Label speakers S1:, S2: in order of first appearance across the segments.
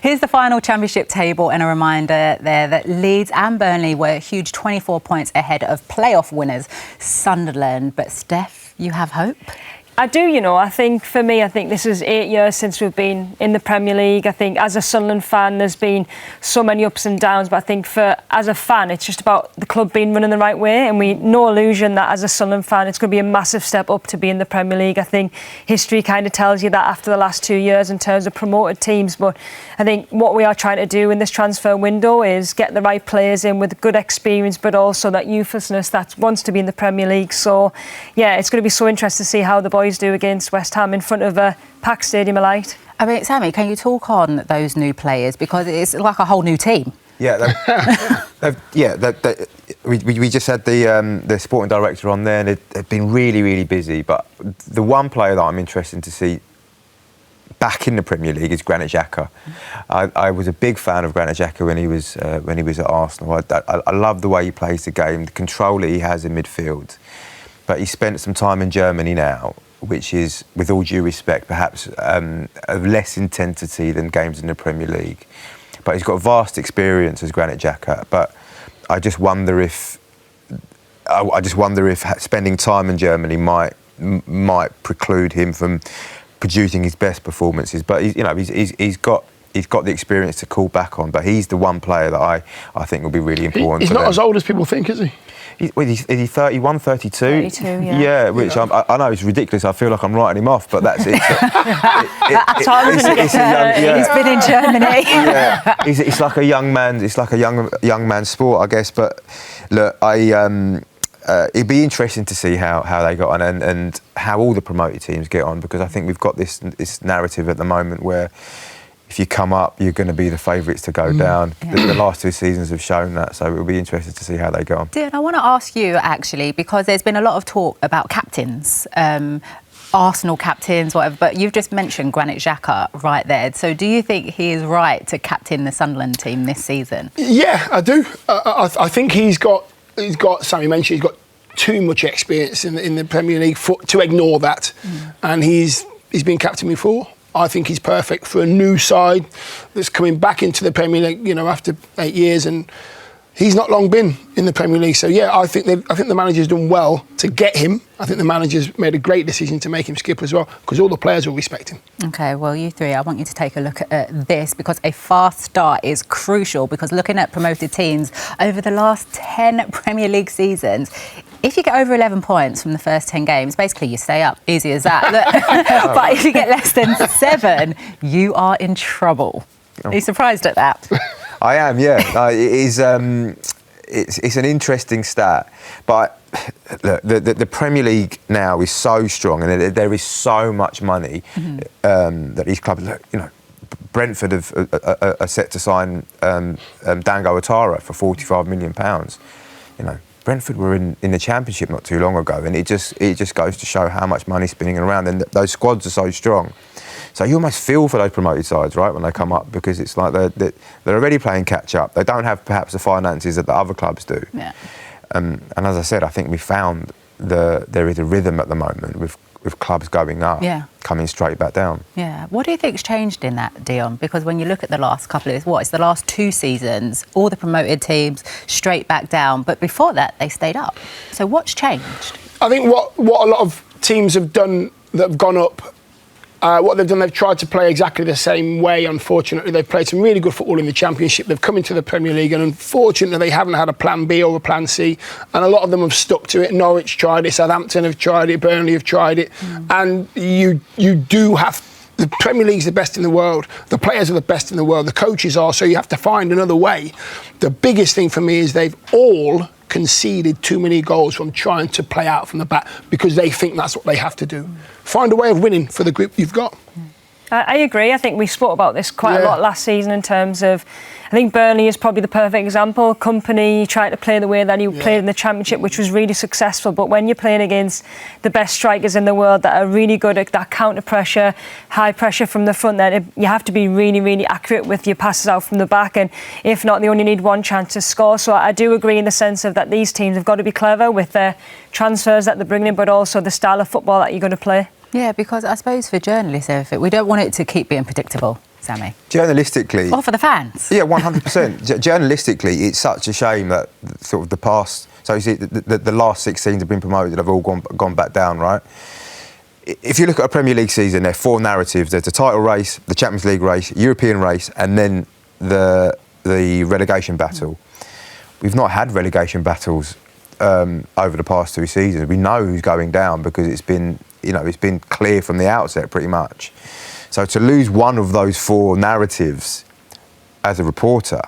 S1: Here's the final Championship table and a reminder there that Leeds and Burnley were huge 24 points ahead of playoff winners Sunderland. But Steph, you have hope?
S2: I do, you know. I think for me, I think this is 8 years since we've been in the Premier League. I think as a Sunderland fan, there's been so many ups and downs. But I think as a fan, it's just about the club being running the right way. And no illusion that as a Sunderland fan, it's going to be a massive step up to be in the Premier League. I think history kind of tells you that after the last 2 years in terms of promoted teams. But I think what we are trying to do in this transfer window is get the right players in with good experience, but also that youthlessness that wants to be in the Premier League. So, yeah, it's going to be so interesting to see how the boys do against West Ham in front of a packed Stadium of Light.
S1: I mean, Sami, can you talk on those new players? Because it's like a whole new team.
S3: Yeah, we just had the sporting director on there, and they've been really, really busy. But the one player that I'm interested to see back in the Premier League is Granit Xhaka. I was a big fan of Granit Xhaka when he was at Arsenal. I love the way he plays the game, the control that he has in midfield. But he spent some time in Germany now, which is, with all due respect, perhaps of less intensity than games in the Premier League. But he's got vast experience as Granit Xhaka. But I just wonder if spending time in Germany might preclude him from producing his best performances. But he's got the experience to call back on. But he's the one player that I think will be really important.
S4: He's not as old as people think, is he?
S3: Is he 31, 32?
S2: 32, yeah.
S3: Yeah, which I know is ridiculous. I feel like I'm writing him off, but that's it.
S1: He's been in Germany.
S3: Yeah, it's like a young man. It's like a young man's sport, I guess. But look, it'd be interesting to see how they got on and how all the promoted teams get on, because I think we've got this narrative at the moment where if you come up, you're going to be the favourites to go down. Yeah. The last 2 seasons have shown that, so it'll be interesting to see how they go on.
S1: Dion, I want to ask you, actually, because there's been a lot of talk about captains, Arsenal captains, whatever, but you've just mentioned Granit Xhaka right there. So do you think he is right to captain the Sunderland team this season? Yeah,
S4: I do. I think he's got, Sami mentioned, he's got too much experience in the Premier League to ignore that. And he's been captain before. I think he's perfect for a new side that's coming back into the Premier League, after 8 years, and he's not long been in the Premier League. So yeah, I think the manager's done well to get him. I think the manager's made a great decision to make him skipper as well, because all the players will respect him.
S1: Okay, well, you three, I want you to take a look at this, because a fast start is crucial. Because looking at promoted teams over the last 10 Premier League seasons, if you get over 11 points from the first 10 games, basically you stay up. Easy as that. But if you get less than 7, you are in trouble. Are you surprised at that?
S3: I am, yeah. It's an interesting stat. But look, the Premier League now is so strong, and there is so much money that these clubs, Brentford are set to sign Dango Ouattara for £45 million. Brentford were in the Championship not too long ago, and it just goes to show how much money's spinning around, and those squads are so strong. So you almost feel for those promoted sides, right, when they come up, because it's like they're already playing catch up. They don't have perhaps the finances that the other clubs do.
S1: Yeah.
S3: And as I said, I think we found there is a rhythm at the moment with clubs going up, coming straight back down.
S1: Yeah. What do you think's changed in that, Dion? Because when you look at the last couple of it's the last 2 seasons, all the promoted teams straight back down, but before that they stayed up. So what's changed?
S4: I think what a lot of teams have done that have gone up, what they've done, they've tried to play exactly the same way. Unfortunately, they've played some really good football in the Championship. They've come into the Premier League, and unfortunately, they haven't had a plan B or a plan C. And a lot of them have stuck to it. Norwich tried it, Southampton have tried it, Burnley have tried it. And you do have. The Premier League's the best in the world. The players are the best in the world. The coaches are. So you have to find another way. The biggest thing for me is they've all conceded too many goals from trying to play out from the back, because they think that's what they have to do. Find a way of winning for the group you've got.
S2: I agree. I think we spoke about this quite a lot last season in terms of, I think Burnley is probably the perfect example. Company tried to play the way that he played in the Championship, which was really successful. But when you're playing against the best strikers in the world that are really good at that counter pressure, high pressure from the front, then you have to be really, really accurate with your passes out from the back. And if not, they only need one chance to score. So I do agree in the sense of that these teams have got to be clever with their transfers that they're bringing in, but also the style of football that you're going to play.
S1: Yeah, because I suppose for journalists, we don't want it to keep being predictable. Sami?
S3: Journalistically...
S1: Or for the fans?
S3: Yeah, 100%. Journalistically, it's such a shame that sort of the past... So you see, the last 6 teams have been promoted, have all gone back down, right? If you look at a Premier League season, there are 4 narratives. There's the title race, the Champions League race, European race, and then the relegation battle. We've not had relegation battles over the past 2 seasons. We know who's going down because it's been clear from the outset pretty much. So to lose one of those 4 narratives as a reporter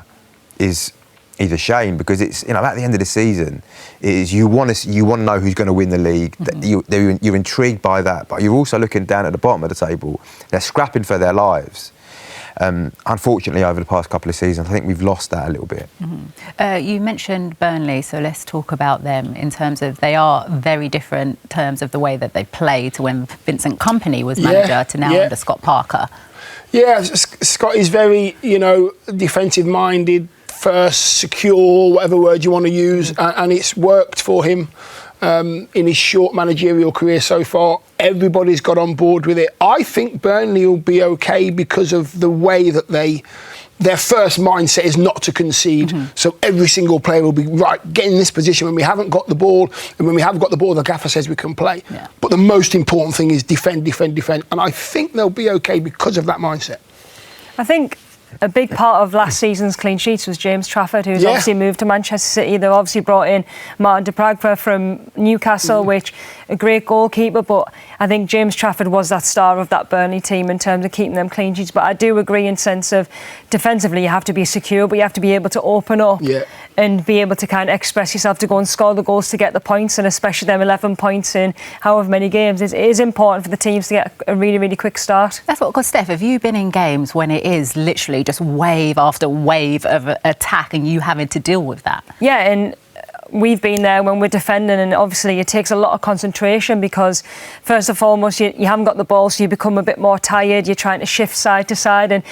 S3: is a shame, because it's, at the end of the season, it is you want to know who's going to win the league. Mm-hmm. You're intrigued by that, but you're also looking down at the bottom of the table. They're scrapping for their lives. Unfortunately, over the past couple of seasons, I think we've lost that a little bit.
S1: Mm-hmm. You mentioned Burnley, so let's talk about them in terms of they are very different in terms of the way that they play to when Vincent Kompany was manager to now under Scott Parker. Yeah,
S4: Scott is very, defensive-minded, first, secure, whatever word you want to use, and it's worked for him in his short managerial career so far. Everybody's got on board with it. I think Burnley will be okay because of the way that their first mindset is not to concede. Mm-hmm. So every single player will be, get in this position when we haven't got the ball, and when we have got the ball, the gaffer says we can play. Yeah. But the most important thing is defend. And I think they'll be okay because of that mindset.
S2: I think a big part of last season's clean sheets was James Trafford, who's obviously moved to Manchester City. They've obviously brought in Martin de Bragva from Newcastle, which a great goalkeeper, but I think James Trafford was that star of that Burnley team in terms of keeping them clean sheets. But I do agree in sense of defensively you have to be secure, but you have to be able to open up and be able to kind of express yourself to go and score the goals to get the points, and especially them 11 points in however many games. It is important for the teams to get a really, really quick start.
S1: That's what, because Steph, have you been in games when it is literally just wave after wave of attack and you having to deal with that?
S2: Yeah, and we've been there when we're defending, and obviously it takes a lot of concentration because first and foremost you haven't got the ball, so you become a bit more tired. You're trying to shift side to side, and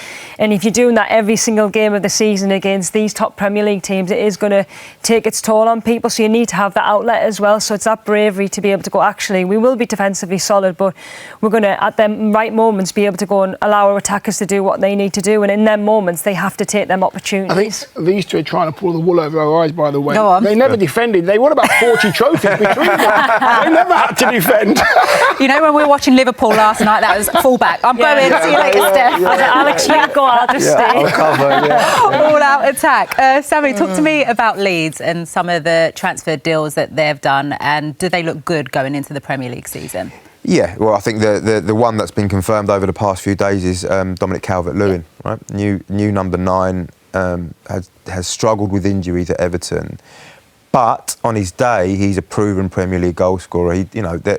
S2: if you're doing that every single game of the season against these top Premier League teams, it is going to take its toll on people. So you need to have that outlet as well. So it's that bravery to be able to go, actually we will be defensively solid, but we're going to at them right moments be able to go and allow our attackers to do what they need to do, and in them moments they have to take them opportunities.
S4: I think these two are trying to pull the wool over our eyes, by the way.
S1: Go on.
S4: They never defended. They won about 40 trophies between them. They never had to defend.
S1: When we were watching Liverpool last night, that was fullback. I'm going. See you later, Steph.
S2: Alex, you go. I'll just stay.
S3: I'll cover,
S1: All out attack. Sami, talk to me about Leeds and some of the transfer deals that they've done, and do they look good going into the Premier League season?
S3: Yeah, well, I think the one that's been confirmed over the past few days is Dominic Calvert-Lewin, right? New number 9, has struggled with injuries at Everton. But on his day, he's a proven Premier League goalscorer.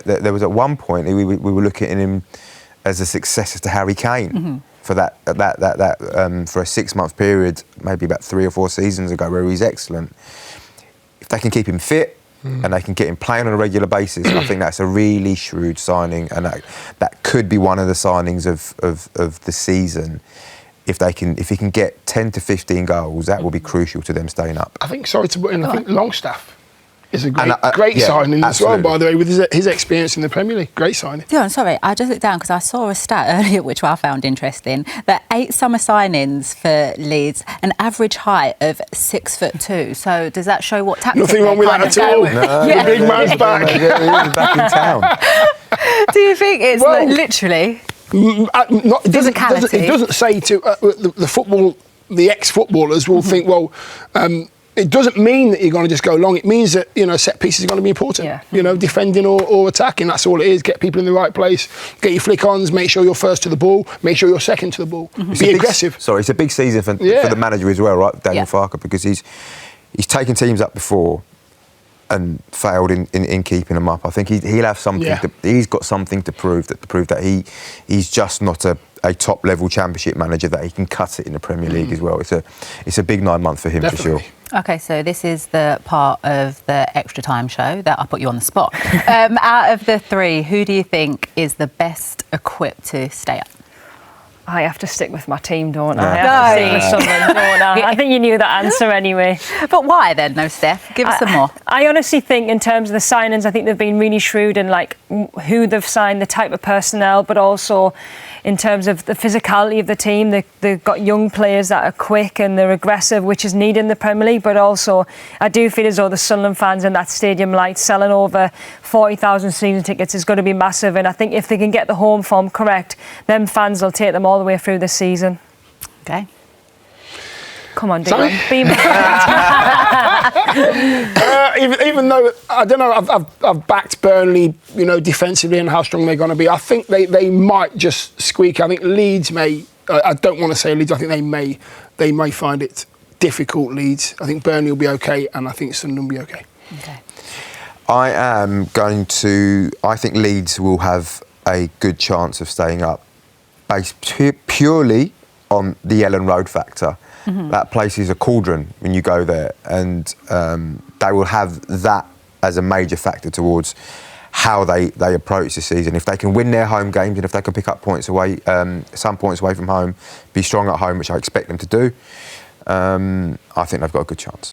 S3: There was at one point we were looking at him as a successor to Harry Kane for that for a 6-month period, maybe about 3 or 4 seasons ago, where he's excellent. If they can keep him fit and they can get him playing on a regular basis, I think that's a really shrewd signing, and that could be one of the signings of the season. If he can get 10 to 15 goals, that will be crucial to them staying up.
S4: I think, sorry to put in, I think Longstaff is a great signing as well, by the way, with his experience in the Premier League. Great signing.
S1: Dion, sorry, I just looked down because I saw a stat earlier which I found interesting, that 8 summer signings for Leeds, an average height of 6'2". So does that show what tactics?
S4: Nothing wrong with that at all. The big man's back.
S3: He's back in town.
S1: Do you think it's literally...
S4: It doesn't say to the ex-footballers will think, it doesn't mean that you're going to just go long. It means that, set pieces are going to be important. Yeah. Defending or attacking, that's all it is. Get people in the right place, get your flick-ons, make sure you're first to the ball, make sure you're second to the ball. Be aggressive.
S3: It's a big season for the manager as well, right, Daniel Farke, because he's taken teams up before and failed in keeping them up. I think he'll have something. He's got something to prove that he's just not a top level Championship manager, that he can cut it in the Premier League as well. It's a big 9 months for him.
S4: Definitely.
S1: For sure. Okay, so this is the part of the extra time show that I put you on the spot. Out of the 3, who do you think is the best equipped to stay up?
S2: I have to stick with my team, don't I?
S3: Yeah.
S2: I have to stick with Sunderland, don't I? I think you knew that answer anyway.
S1: But why then, no, Steph? Give us some more.
S2: I honestly think in terms of the signings, I think they've been really shrewd in like who they've signed, the type of personnel, but also in terms of the physicality of the team. They've got young players that are quick and they're aggressive, which is needed in the Premier League. But also, I do feel as though the Sunderland fans in that stadium light selling over 40,000 season tickets is going to be massive. And I think if they can get the home form correct, them fans will take them all the way through this season.
S1: Okay.
S2: Come on, Dion. Be
S4: Even though I don't know, I've backed Burnley, you know, defensively and how strong they're going to be. I think they might just squeak. I think Leeds may. I don't want to say Leeds. I think they may find it difficult. Leeds. I think Burnley will be okay, and I think Sunderland will be okay.
S1: Okay.
S3: I think Leeds will have a good chance of staying up, based purely on the Ellen Road factor. That place is a cauldron when you go there, and they will have that as a major factor towards how they approach the season. If they can win their home games and if they can pick up points away, some points away from home, be strong at home, which I expect them to do, I think they've got a good chance.